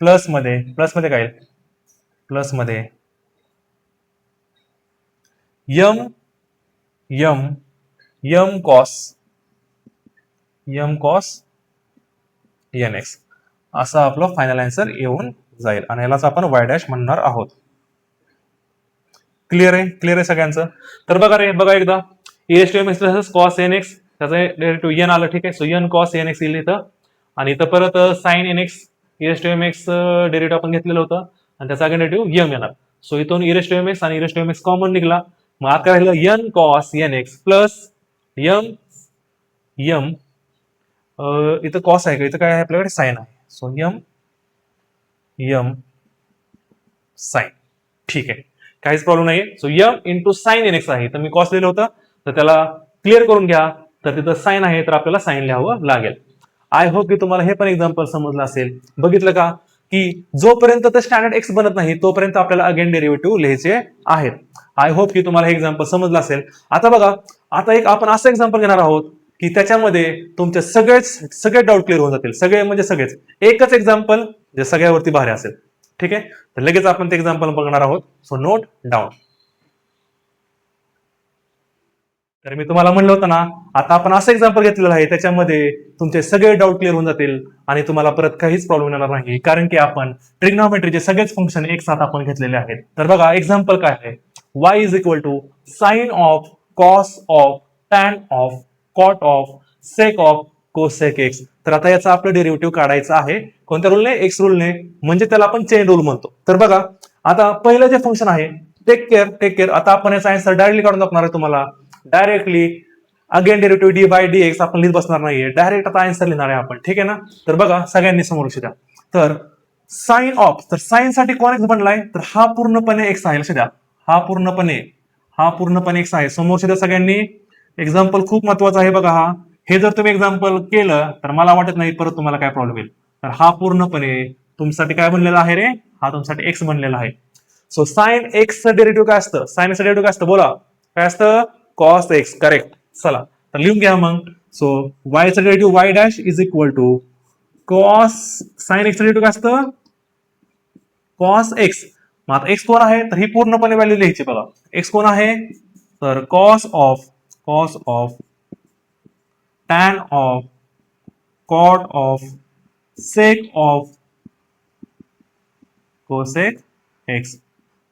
plus मध्ये काय, प्लस मध्ये यम कॉस एन एक्स, असं आपलं फायनल आन्सर येऊन जाईल, आणि यालाच आपण वाय डॅश म्हणणार आहोत. क्लिअर आहे सगळ्यांचं. तर बघा रे, बघा एकदा, e raise to m x cos n x, त्याचं डेरिव्हेटिव्ह एन आलं. ठीक आहे. So n cos n x येईल इथं, आणि इथं परत sine n x e raise to m x derivative आपण घेतलेलं होतं, आणि त्याचा डेरिव्हेटिव्ह एम येणार. सो इथून e raise to m x आणि e raise to m x common निघला. मग आता राहिलं n cos n x plus m इथं कॉस आहे का, इथं काय आहे आपल्याकडे, साइन आहे. So m sine. ठीक आहे, काहीच प्रॉब्लेम नाहीये. So m into sine n x आहे, तर मी कॉस लिहिलं होतं, तर त्याला क्लिअर करून घ्या. तर तिथं साइन आहे, तर आपल्याला साइन लिहावं लागेल. आय होप की तुम्हाला हे पण एक्झाम्पल समजलं असेल. बघितलं का, की जोपर्यंत ते स्टँडर्ड एक्स बनत नाही तोपर्यंत आपल्याला अगेन डेरिव्हेटिव्ह लिहायचे आहेत. आय होप की तुम्हाला हे एक्झाम्पल समजलं असेल. आता बघा, आता एक आपण असं एक्झाम्पल घेणार आहोत की त्याच्यामध्ये तुमचे सगळे डाऊट क्लिअर होऊन जातील. सगळे म्हणजे सगळेच. एकच एक्झाम्पल जे सगळ्यावरती भारी असेल. ठीक आहे, तर लगेच आपण ते एक्झाम्पल बघणार आहोत. So note down. तर मी तुम्हाला म्हणलं होतं ना, आता आपण असं एक्झाम्पल घेतलेलं आहे, त्याच्यामध्ये तुमचे सगळे डाऊट क्लिअर होऊन जातील आणि तुम्हाला परत काहीच प्रॉब्लेम येणार नाही, कारण की आपण ट्रिग्नॉमेट्रीचे सगळेच फंक्शन एक साथ आपण घेतलेले आहेत. तर बघा एक्झाम्पल काय आहे, y is equal to sine of cos of tan of cot of sec of cosec x. तर आता याचा आपलं डेरिव्हेटिव्ह काढायचं आहे. कोणत्या रूलने, एक्स रूलने, म्हणजे त्याला आपण चेन रूल म्हणतो. तर बघा, आता पहिलं जे फंक्शन आहे, टेक केअर. आता आपण याचा आन्सर डायरेक्टली काढून दाखवणार आहे तुम्हाला. Directly again derivative d by d x आपण लिहित बसणार नाहीये, डायरेक्ट आता आन्सर लिहिणार आहे आपण. ठीक आहे ना. तर बघा सगळ्यांनी समोर लक्ष द्या. तर साइन ऑफ, तर साइन साठी कोण एक्स बनलाय, तर हा पूर्णपणे एक्स आहे. लक्ष द्या, हा पूर्णपणे एक्स आहे. समोर द्या सगळ्यांनी. एक्झाम्पल खूप महत्वाचं आहे बघा. हे जर तुम्ही एक्झाम्पल केलं तर मला वाटत नाही परत तुम्हाला काय प्रॉब्लेम येईल. तर हा पूर्णपणे तुमच्यासाठी काय बनलेला आहे रे, हा तुमच्यासाठी एक्स बनलेला आहे. सो साइन एक्स डेरिव्हेटिव्ह काय असतं, साइन एक्स डेरिव्हेटिव्ह काय असतं, बोला काय असतं, कॉस एक्स. करेक्ट. चला तर लिहून घ्या मग. सो वायचं derivative y dash is equal to cos sine x derivative काय असतं, कॉस एक्स. मग आता एक्स कोण आहे, तर ही पूर्णपणे व्हॅल्यू लिहायची बघा. एक्स कोण आहे, तर cos of tan of cot of sec of cosec x.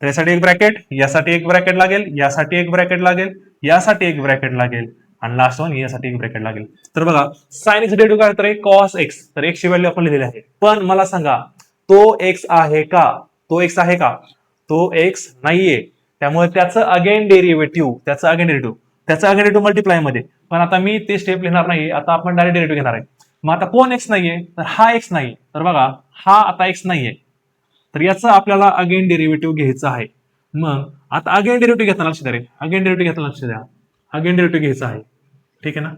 तर यासाठी एक ब्रॅकेट, यासाठी एक ब्रॅकेट लागेल, यासाठी एक ब्रॅकेट लागेल, यासाठी एक ब्रॅकेट लागेल, आणि लास्ट वन यासाठी एक ब्रॅकेट लागेल. तर बघा साइन एक्स डेरिव्हेटिव्ह काय तर कॉस एक्स. तर एक्स ची व्हॅल्यू आपण लिहिलेली आहे. पण मला सांगा तो एक्स आहे का, तो एक्स आहे का, तो एक्स नाहीये. त्यामुळे त्याचं अगेन डेरिव्हेटिव्ह त्याचा अगेन डेरिव्हेटिव्ह मल्टिप्लाय मध्ये. पण आता मी ते स्टेप लिहिणार नाही, आता आपण डायरेक्ट डेरिव्हेटिव्ह घेणार आहे. मग आता कोण एक्स नाहीये, तर हा एक्स नाही. तर बघा हा आता एक्स नाहीये, तर याचं आपल्याला अगेन डेरिव्हेटिव्ह घ्यायचं आहे. मग आता अगेन डेरिव्हेटिव्ह घेताना लक्ष द्या, अगेन डेरिव्हेटिव्ह घेताना लक्ष द्या, अगेन डेरिव्हेटिव्ह घ्यायचं आहे. ठीक आहे ना.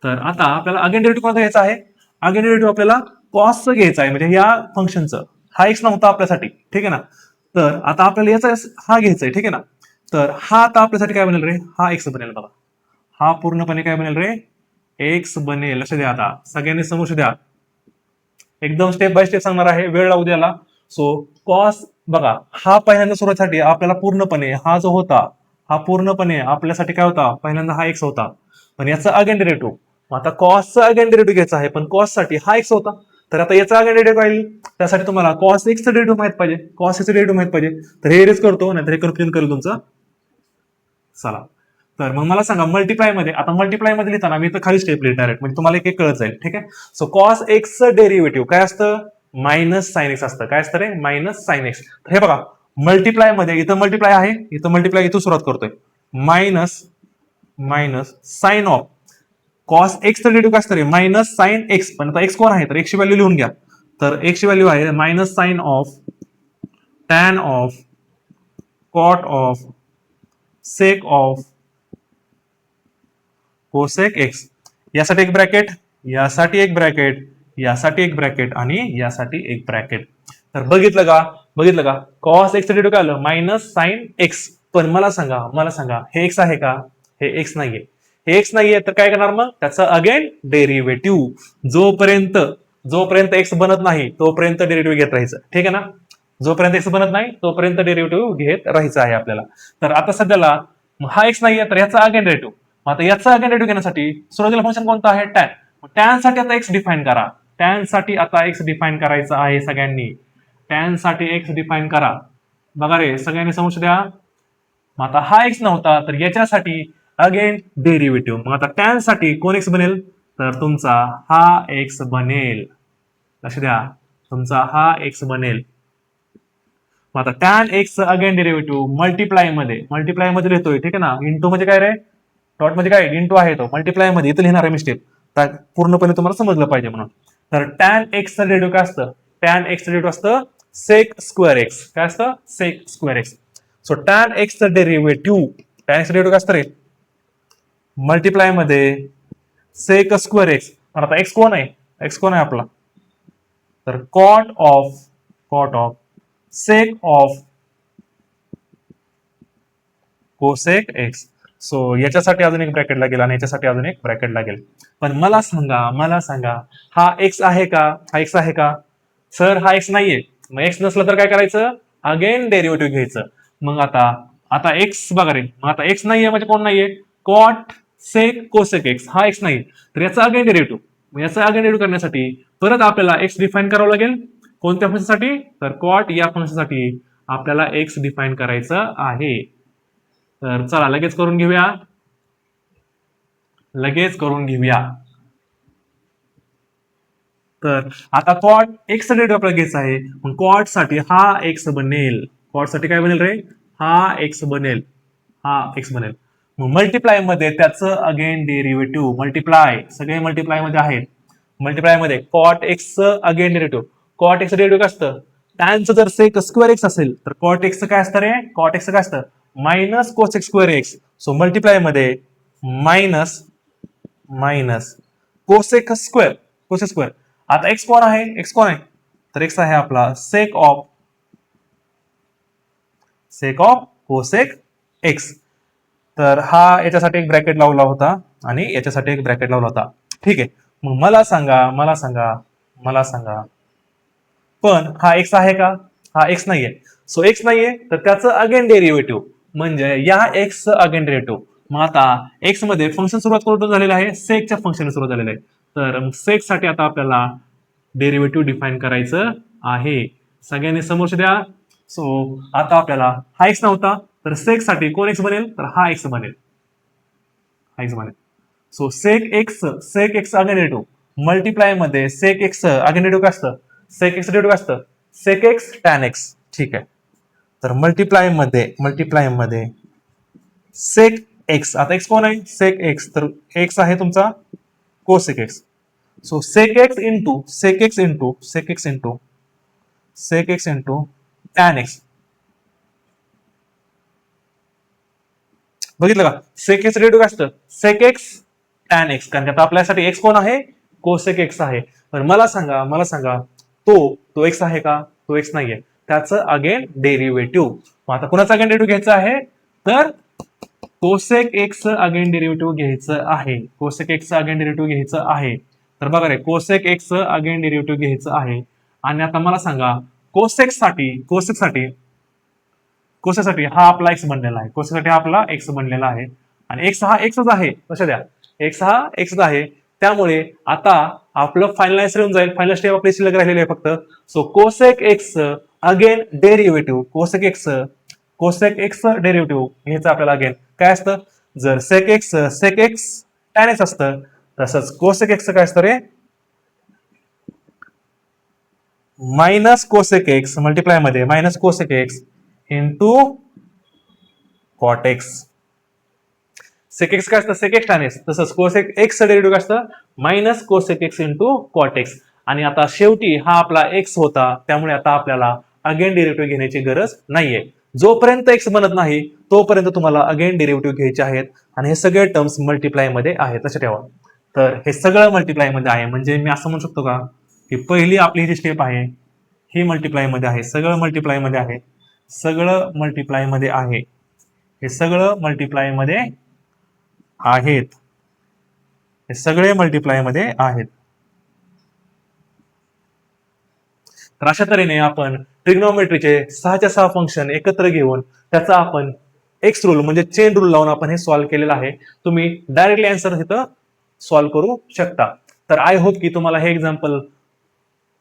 तर आता आपल्याला अगेन डेरिव्हेटिव्ह कोणता घ्यायचा आहे, अगेन डेरिव्हेटिव्ह आपल्याला कॉसचं घ्यायचं आहे, म्हणजे या फंक्शनचं. हा एक्स नव्हता आपल्यासाठी, ठीक आहे ना. तर आता आपल्याला याचा हा घ्यायचा आहे, ठीक आहे ना. तर हा आता आपल्यासाठी काय बनेल रे, हा एक्स बनेल. बघा हा पूर्णपणे काय बनेल रे, एक्स बनेल. लक्ष द्या, आता सगळ्यांनी समोर द्या, एकदम स्टेप बाय स्टेप सांगणार आहे, वेळ लागू द्याला. सो कॉस बघा हा पहिल्यांदा सुरुवातीसाठी आपल्याला पूर्णपणे हा जो होता, हा पूर्णपणे आपल्यासाठी काय होता, पहिल्यांदा हा एक्स होता. पण याचा अगेन डेरिव्हेटिव्ह, आता कॉसचा अगेन डेरिव्हेटिव्ह घ्यायचा आहे, पण कॉस साठी हा एक्स होता. तर आता याचा अगेन डेरिव्हेटिव्ह काय येईल, त्यासाठी तुम्हाला कॉस एक्सचं डेरिव्हेटिव्ह माहित पाहिजे, कॉस एक्सचं डेरिव्हेटिव्ह माहित पाहिजे. तर हे रेज करतो, नाहीतर हे कन्फ्युजन करेल तुमचं. चला, तर मग मला सांगा मल्टिप्लाय मध्ये, आता मल्टिप्लाय मध्ये लिहिताना मी तर खाली स्टेप लिहित डायरेक्ट, म्हणजे तुम्हाला एक कळत जाईल. ठीक आहे. सो कॉस एक्सचं डेरिव्हेटिव्ह काय असतं, मायनस साइन एक्स असतं. काय असतं रे, मायनस साइन एक्स. हे बघा मल्टिप्लाय मध्ये इथं मल्टिप्लाय आहे, इथं मल्टिप्लाय इथं सुरुवात करतोय, minus minus sine of cos एक्सचं डेरिव्हेटिव्ह काय असतं रे, मायनस साइन एक्स. पण आता एक्स कोण आहे, तर एक्सची व्हॅल्यू लिहून घ्या. तर एक्सची व्हॅल्यू आहे minus sine of tan of cot of sec of cosec x. यासाठी एक ब्रॅकेट, यासाठी एक ब्रॅकेट, यासाठी एक ब्रॅकेट आणि यासाठी एक ब्रॅकेट. तर बघितलं का, बघितलं का, कॉस एक्स डेरिव्हेटिव्ह काय आलं, मायनस साइन एक्स. पण मला सांगा हे एक्स आहे का, हे एक्स नाहीये. हे एक्स नाहीये तर काय करणार, मग त्याचं अगेन डेरिव्हेटिव्ह. जोपर्यंत जोपर्यंत एक्स बनत नाही तोपर्यंत डेरिव्हेटिव्ह घेत राहायचं. ठीक आहे ना. जोपर्यंत एक्स बनत नाही तोपर्यंत डेरिव्हेटिव्ह घेत राहायचं आहे आपल्याला. तर आता सध्याला हा एक्स नाहीये, तर याचा अगेन डेरिव्हेटिव्ह. आता याचा अगेन डेरिव्हेटिव्ह घेण्यासाठी सुरुवातीला फंक्शन कोणतं आहे, टॅन. टॅन साठी आता एक्स डिफाइन करा. टॅन साठी आता एक्स डिफाइन करायचं आहे सगळ्यांनी. टॅन साठी एक्स डिफाइन करा. बघा रे सगळ्यांनी समजून द्या. मग आता हा एक्स नव्हता, तर याच्यासाठी अगेन डेरिव्हेटिव्ह. मग आता टॅन साठी कोण एक्स बनेल, तर तुमचा हा एक्स बनेल. लक्ष द्या, तुमचा हा एक्स बनेल. मग आता tan x again derivative multiply मध्ये लिहितोय. ठीक आहे ना. इंटू म्हणजे काय रे, डॉट म्हणजे काय, इंटू आहे तो. मल्टिप्लाय मध्ये इथं लिहिणार आहे मी स्टेप, पूर्णपणे तुम्हाला समजलं पाहिजे म्हणून. तर टॅन एक्सचं डेरिव्हेटिव्ह काय असतं, टॅन एक्सचं डेरिव्हेटिव्ह असतं सेक स्क्वेअर एक्स. काय असतं, sec square x. So tan एक्सचं डेरिव्हेटिव्ह, टॅन एक्सचं डेरिव्हेटिव्ह काय असतं रे, मल्टिप्लाय मध्ये सेक स्क्वेअर एक्स. आता एक्स कोण आहे, एक्स कोण आहे आपला, तर cot of sec of cosec x. So याच्यासाठी अजून एक ब्रॅकेट लागेल आणि याच्यासाठी अजून एक ब्रॅकेट लागेल. पण मला सांगा हा एक्स आहे का, हा एक्स आहे का, सर हा एक्स नाहीये. मग एक्स नसलं तर काय करायचं, अगेन डेरिव्हेटिव्ह घ्यायचं. मग आता आता एक्स बघा रे, मग आता एक्स नाहीये म्हणजे कोण नाहीये, कॉट सेक कोसेक एक्स. हा एक्स नाही, तर याचा अगेन डेरिव्हेटिव्ह. मग याचा अगेन डेरिव्हेटिव्ह करण्यासाठी परत आपल्याला एक्स डिफाइन करावं लागेल. कोणत्या फंक्शनसाठी, तर कॉट या फंक्शनसाठी आपल्याला एक्स डिफाइन करायचं आहे. तर चला लगेच करून घेऊया, लगेच करून घेऊया. तर आता कॉट एक्स डेरिव्हेटिव्ह आपल्याला घ्यायचा आहे. मग कॉट साठी हा एक्स बनेल. कॉट साठी काय बनेल रे, हा एक्स बनेल, हा एक्स बनेल. मग मल्टिप्लाय मध्ये त्याचं अगेन डेरिव्हेटिव्ह, मल्टिप्लाय सगळे मल्टिप्लाय मध्ये आहेत. मल्टिप्लाय मध्ये cot x again derivative. Cot x derivative काय असतं, टॅनचं जर सेक स्क्वेअर एक्स असेल तर कॉट एक्स काय असतं रे, कॉट एक्स काय असतं, minus cosec square x. So multiply मध्ये minus minus cosec square, cosec square. आता एक्स कोण आहे, एक्स कोण आहे, तर एक्स आहे आपला सेक ऑफ कोसेक एक्स. तर हा याच्यासाठी एक ब्रॅकेट लावला होता आणि याच्यासाठी एक ब्रॅकेट लावला होता. ठीक आहे. मग मला सांगा पण हा एक्स आहे का, हा एक्स नाहीये. सो एक्स नाहीये तर त्याचं अगेन डेरिव्हेटिव्ह म्हणजे या एक्स अगेन डेरिव्हेटिव्ह. मग आता एक्स मध्ये फंक्शन सुरुवात करून झालेलं आहे, सेकच्या फंक्शन सुरुवात झालेलं आहे. तर सेक साठी आता आपल्याला डेरिव्हेटिव्ह डिफाइन करायचं आहे. सगळ्यांनी समोर द्या. सो आता आपल्याला हा एक्स नव्हता, तर सेक साठी कोण एक्स बनेल, तर हा एक्स बनेल, हा एक्स बनेल. So sec x again derivative multiply मध्ये सेक एक्स अगेन डेरिव्हेटिव्ह काय असतं, सेक एक्स डेरिव्हेटिव्ह असतं सेक एक्स टॅन एक्स. ठीक आहे. तर मल्टिप्लाय मध्ये सेक एक्स. आता एक्स कोण आहे? सेक एक्स. तर एक्स आहे तुमचा cosec x. So sec x into sec x into sec x into sec x into tan x. बघितलं का? सेक एक्स रेडिओ काय असतं? Sec x tan x. कारण आता आपल्यासाठी एक्स कोण आहे? कोसेक एक्स आहे. तर मला सांगा तो एक्स आहे का? तो एक्स नाहीये. त्याचं अगेन डेरिव्हेटिव्ह. आता कुणाचा अगेन डेरिव्हेटिव्ह घ्यायचा आहे? तर कोसेक एक्स अगेन डेरिव्हेटिव्ह घ्यायचं आहे. कोसेक एक्स अगेन डेरिव्हेटिव्ह घ्यायचं आहे. तर बघा रे, कोसेक एक्स अगेन डेरिव्हेटिव्ह घ्यायचं आहे. आणि आता मला सांगा कोसेकसाठी हा आपला एक्स बनलेला आहे. कोसेसाठी हा आपला एक्स बनलेला आहे. आणि एक्स हा एक्सच आहे. लक्षात द्या, एक्स हा एक्सच आहे. त्यामुळे आता आपलं फायनल आन्सर येऊन जाईल. फायनल स्टेप आपली शिल्लक राहिलेली आहे फक्त. So cosec x again derivative cosec x derivative घ्यायचं आपल्याला अगेन. काय असतं? जर सेक एक्स टॅन एक्स असतं, तसंच कोसेक एक्स काय असतं रे? मायनस कोसेक एक्स मल्टिप्लाय मध्ये minus cosec x into cot x. Sec x काय असतं? Sec x tan x. तसंच कोसेक एक्स डेरिव्हेटिव्ह काय असतं? Minus cosec x into cot x. आणि आता शेवटी हा आपला एक्स होता, त्यामुळे आता आपल्याला अगेन डेरिव्हेटिव्ह घेण्याची गरज नाहीये. जोपर्यंत एक्स बनत नाही तोपर्यंत तुम्हाला अगेन डेरिव्हेटिव्ह घ्यायचे आहेत. आणि हे सगळे टर्म्स मल्टिप्लाय मध्ये आहेत, लक्षात ठेवा. तर हे सगळं मल्टिप्लाय मध्ये आहे. म्हणजे मी असं म्हणू शकतो का की पहिली आपली जी स्टेप आहे ही मल्टिप्लाय मध्ये आहे. सगळं मल्टिप्लाय मध्ये आहे. सगळं मल्टिप्लाय मध्ये आहे. हे सगळं मल्टिप्लाय मध्ये आहेत. हे सगळे मल्टिप्लाय मध्ये आहेत. तर अशा तऱ्हेने आपण ट्रिग्नोमेट्रीचे 6च्या 6 फंक्शन एकत्र घेऊन त्याचा आपण एक्स रूल म्हणजे चेन रूल लावून आपण हे सॉल्व्ह केलेलं आहे. तुम्ही डायरेक्टली आन्सर इथं सॉल्व्ह करू शकता. तर आय होप की तुम्हाला हे एक्झाम्पल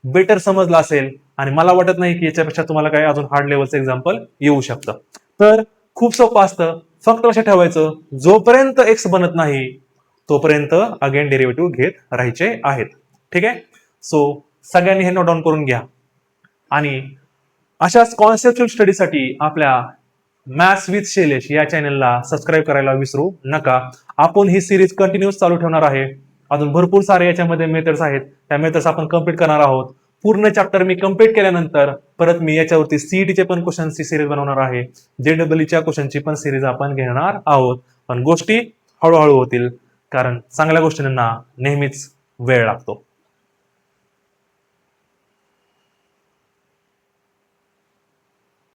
बेटर समजलं असेल. आणि मला वाटत नाही की याच्यापेक्षा तुम्हाला काही अजून हार्ड लेवलचं एक्झाम्पल येऊ शकतं. तर खूप सोपं असतं. फक्त लक्षात ठेवायचं, जोपर्यंत एक्स बनत नाही तोपर्यंत अगेन डेरिव्हेटिव्ह घेत राहायचे आहेत. ठीक आहे. सो सगळ्यांनी हे नोट डाऊन करून घ्या. आणि अशाच कॉन्सेप्च्युअल स्टडीसाठी आपल्या मॅथ्स विथ शैलेश या चॅनलला सबस्क्राईब करायला विसरू नका. आपण ही सिरीज कंटिन्यूस चालू ठेवणार आहे. अजून भरपूर सारे याच्यामध्ये मेथड्स आहेत. त्या मेथड्स आपण कम्प्लीट करणार आहोत. पूर्ण चॅप्टर मी कम्प्लीट केल्यानंतर परत मी याच्यावरती सीईटीचे पण क्वेश्चनची सिरीज बनवणार आहे. जेडब्ल्यूच्या क्वेश्चनची पण सिरीज आपण घेणार आहोत. पण गोष्टी हळूहळू होतील, कारण चांगल्या गोष्टींना नेहमीच वेळ लागतो.